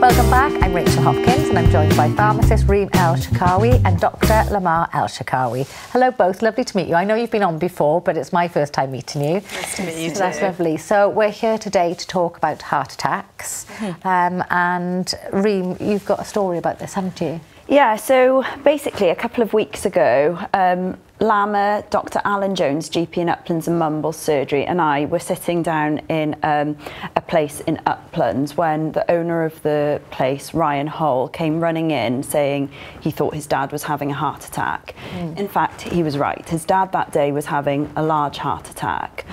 Welcome back, I'm Rachel Hopkins and I'm joined by pharmacist Reem El-Sharkawi and Dr. Lamah El-Sharkawi. Hello both, lovely to meet you. I know you've been on before, but it's my first time meeting you. Nice to meet you too. That's lovely. So we're here today to talk about heart attacks. And Reem, you've got a story about this, haven't you? Yeah, so basically a couple of weeks ago, Lamah, Dr. Alan Jones, GP in Uplands and Mumble Surgery, and I were sitting down in a place in Uplands when the owner of the place, Ryan Hull, came running in saying he thought his dad was having a heart attack. In fact, he was right. His dad that day was having a large heart attack.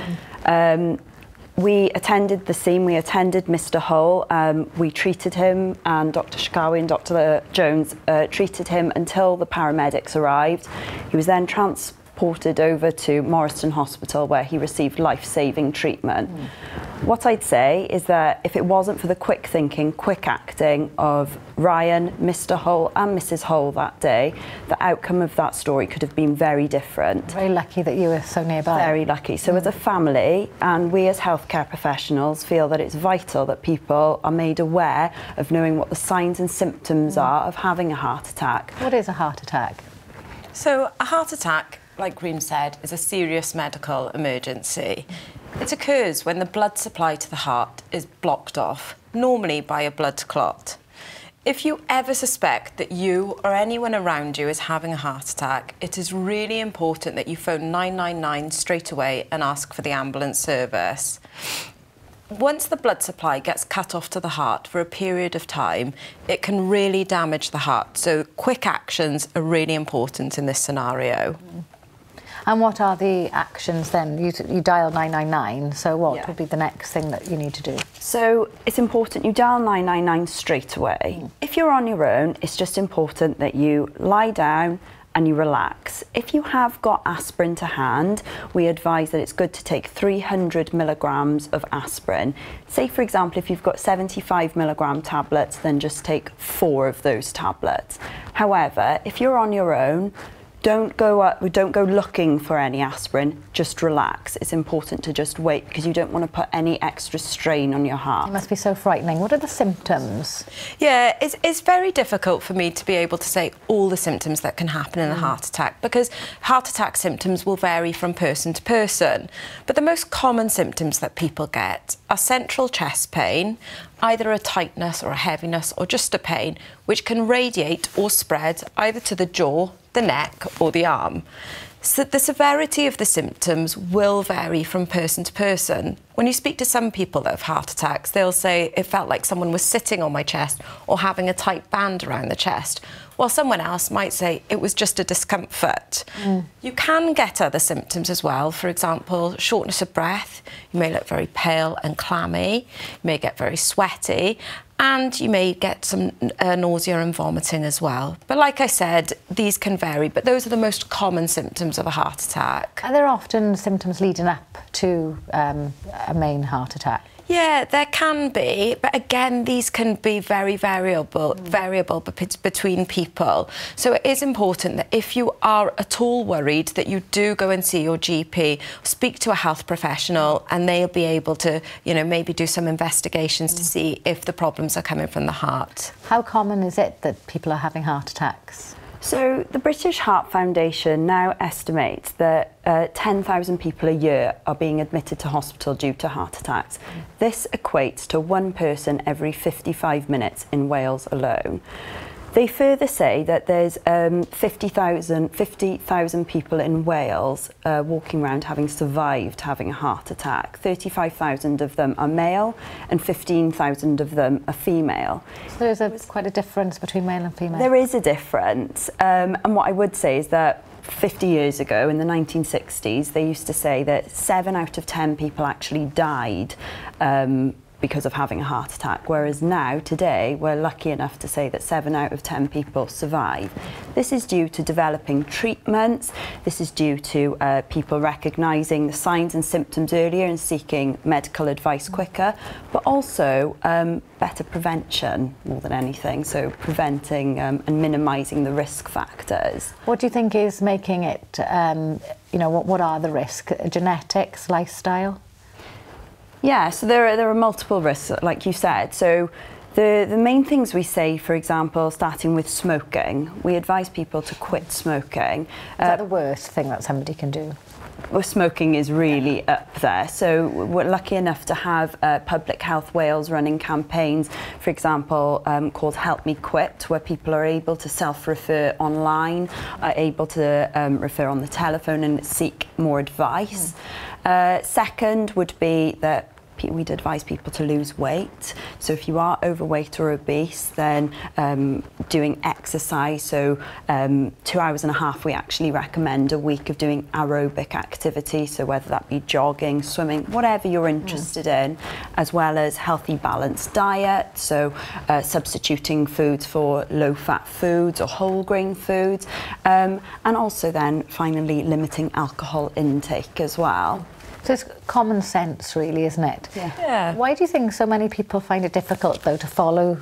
We attended the scene, we attended Mr. Hull, we treated him, and Dr. Sharkawi and Dr. Jones treated him until the paramedics arrived. He was then transported over to Morriston Hospital where he received life-saving treatment. What I'd say is that if it wasn't for the quick thinking, quick acting of Ryan, Mr. Hull and Mrs. Hull that day, the outcome of that story could have been very different. Very lucky that you were so nearby. Very lucky. So as a family, and we as healthcare professionals feel that it's vital that people are made aware of knowing what the signs and symptoms are of having a heart attack. What is a heart attack? So a heart attack, like Reem said, is a serious medical emergency. It occurs when the blood supply to the heart is blocked off, normally by a blood clot. If you ever suspect that you or anyone around you is having a heart attack, it is really important that you phone 999 straight away and ask for the ambulance service. Once the blood supply gets cut off to the heart for a period of time, it can really damage the heart. So quick actions are really important in this scenario. And what are the actions then? You dial 999, so what would be the next thing that you need to do? So it's important you dial 999 straight away. If you're on your own, it's just important that you lie down and you relax. If you have got aspirin to hand, we advise that it's good to take 300 milligrams of aspirin. Say, for example, if you've got 75 milligram tablets, then just take 4 of those tablets. However, if you're on your own, don't go looking for any aspirin, just relax. It's important to just wait because you don't want to put any extra strain on your heart. It must be so frightening. What are the symptoms? Yeah, it's very difficult for me to be able to say all the symptoms that can happen in a heart attack because heart attack symptoms will vary from person to person. But the most common symptoms that people get are central chest pain, either a tightness or a heaviness or just a pain, which can radiate or spread either to the jaw, the neck or the arm. So the severity of the symptoms will vary from person to person. When you speak to some people that have heart attacks, they'll say it felt like someone was sitting on my chest or having a tight band around the chest, while someone else might say it was just a discomfort. You can get other symptoms as well. For example, shortness of breath. You may look very pale and clammy. You may get very sweaty. And you may get some nausea and vomiting as well. But like I said, these can vary, but those are the most common symptoms of a heart attack. Are there often symptoms leading up to a main heart attack? Yeah, there can be, but again, these can be very variable between people. So it is important that if you are at all worried, that you do go and see your GP, speak to a health professional, and they'll be able to, you know, maybe do some investigations to see if the problems are coming from the heart. How common is it that people are having heart attacks? So the British Heart Foundation now estimates that 10,000 people a year are being admitted to hospital due to heart attacks. This equates to 1 person every 55 minutes in Wales alone. They further say that there's 50,000 people in Wales walking around having survived having a heart attack. 35,000 of them are male and 15,000 of them are female. So there's quite a difference between male and female? There is a difference. And what I would say is that 50 years ago, in the 1960s, they used to say that 7 out of 10 people actually died because of having a heart attack, whereas now, today, we're lucky enough to say that 7 out of 10 people survive. This is due to developing treatments, this is due to people recognising the signs and symptoms earlier and seeking medical advice quicker, but also better prevention more than anything, so preventing and minimising the risk factors. What do you think is making it, you know, what are the risks? Genetics, lifestyle? Yeah, so there are multiple risks, like you said. So the main things we say, for example, starting with smoking, we advise people to quit smoking. Is that the worst thing that somebody can do? Well, smoking is really up there. So we're lucky enough to have Public Health Wales running campaigns, for example, called Help Me Quit, where people are able to self-refer online, are able to refer on the telephone and seek more advice. Second would be that we'd advise people to lose weight. So if you are overweight or obese, then doing exercise, so 2.5 hours we actually recommend a week of doing aerobic activity, so whether that be jogging, swimming, whatever you're interested in, as well as healthy balanced diet, so substituting foods for low-fat foods or whole grain foods, and also then finally limiting alcohol intake as well. So it's common sense, really, isn't it? Yeah. Why do you think so many people find it difficult, though, to follow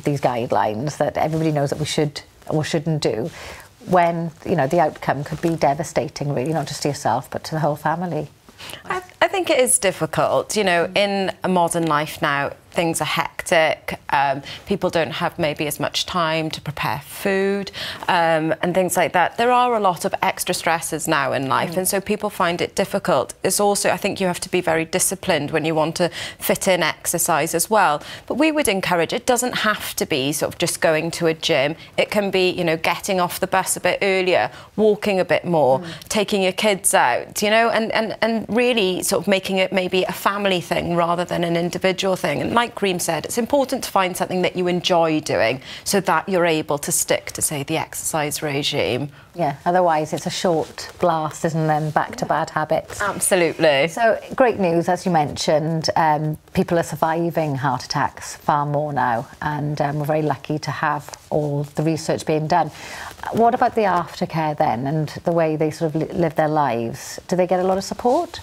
these guidelines that everybody knows that we should or shouldn't do, when, you know, the outcome could be devastating, really, not just to yourself, but to the whole family? I think it is difficult. You know, in a modern life now, things are hectic. People don't have maybe as much time to prepare food and things like that. There are a lot of extra stresses now in life, and so people find it difficult. It's also, I think you have to be very disciplined when you want to fit in exercise as well. But we would encourage, it doesn't have to be sort of just going to a gym. It can be, you know, getting off the bus a bit earlier, walking a bit more, taking your kids out, you know, and really sort of making it maybe a family thing rather than an individual thing. And like Reem said, it's important to find something that you enjoy doing so that you're able to stick to, say, the exercise regime. Yeah, otherwise it's a short blast, isn't it, then back to bad habits. Absolutely. So, great news, as you mentioned, people are surviving heart attacks far more now, and we're very lucky to have all the research being done. What about the aftercare then, and the way they sort of live their lives? Do they get a lot of support?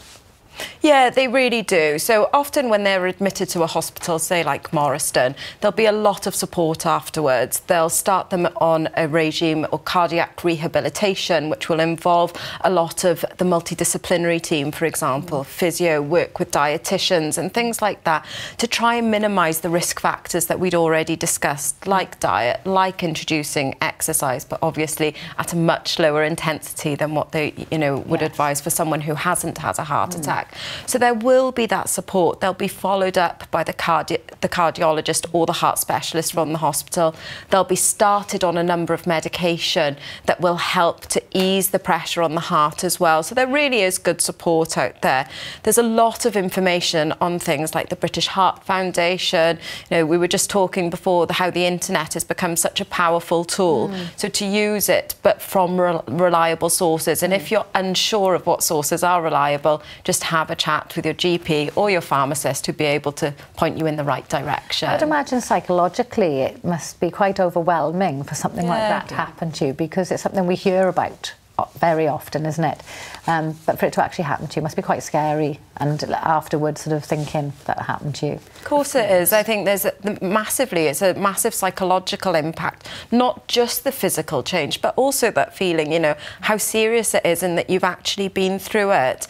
Yeah, they really do. So often when they're admitted to a hospital, say like Morriston, there'll be a lot of support afterwards. They'll start them on a regime or cardiac rehabilitation, which will involve a lot of the multidisciplinary team, for example, physio, work with dietitians and things like that, to try and minimise the risk factors that we'd already discussed, like diet, like introducing exercise, but obviously at a much lower intensity than what they, you know, would advise for someone who hasn't had a heart attack. So there will be that support. They'll be followed up by the cardiologist or the heart specialist from the hospital. They'll be started on a number of medication that will help to ease the pressure on the heart as well. So there really is good support out there. There's a lot of information on things like the British Heart Foundation. You know, we were just talking before how the internet has become such a powerful tool. So to use it, but from reliable sources. And if you're unsure of what sources are reliable, just have a chat with your GP or your pharmacist to be able to point you in the right direction. I'd imagine psychologically it must be quite overwhelming for something like that to happen to you, because it's something we hear about very often, isn't it? But for it to actually happen to you must be quite scary, and afterwards sort of thinking that happened to you. Of course it is. I think there's it's a massive psychological impact, not just the physical change, but also that feeling, you know, how serious it is and that you've actually been through it.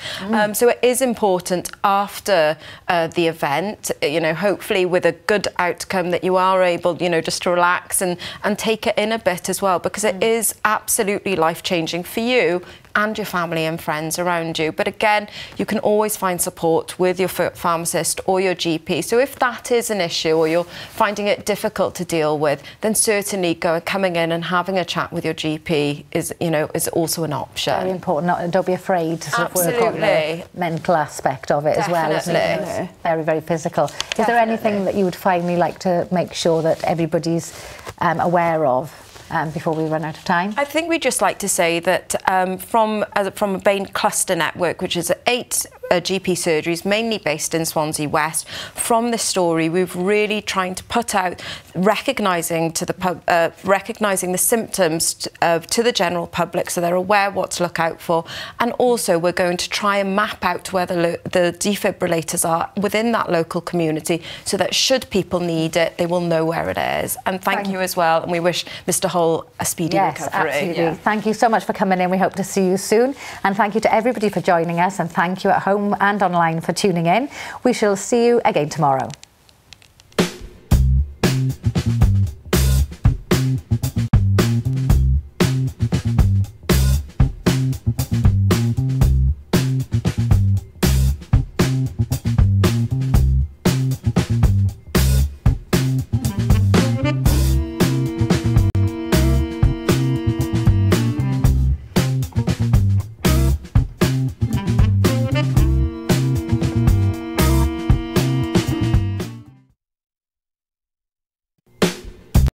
So it is important after the event, you know, hopefully with a good outcome, that you are able, you know, just to relax and take it in a bit as well, because it is absolutely life-changing for you and your family and friends around you. But again, you can always find support with your pharmacist or your GP. So if that is an issue or you're finding it difficult to deal with, then certainly coming in and having a chat with your GP is, you know, is also an option. Very important. Don't be afraid to sort of work on the mental aspect of it as well, isn't it? It's very, very physical. Is there anything that you would finally like to make sure that everybody's aware of? before we run out of time? I think we'd just like to say that from a Bain cluster network, which is 8 GP surgeries, mainly based in Swansea West, from this story, we've really trying to put out recognising the symptoms to the general public, so they're aware what to look out for, and also we're going to try and map out where the defibrillators are within that local community, so that should people need it, they will know where it is. And thank you as well, and we wish Mr. Hull a speedy recovery. Absolutely. Yeah. Thank you so much for coming in. We hope to see you soon, and thank you to everybody for joining us, and thank you at home and online for tuning in. We shall see you again tomorrow.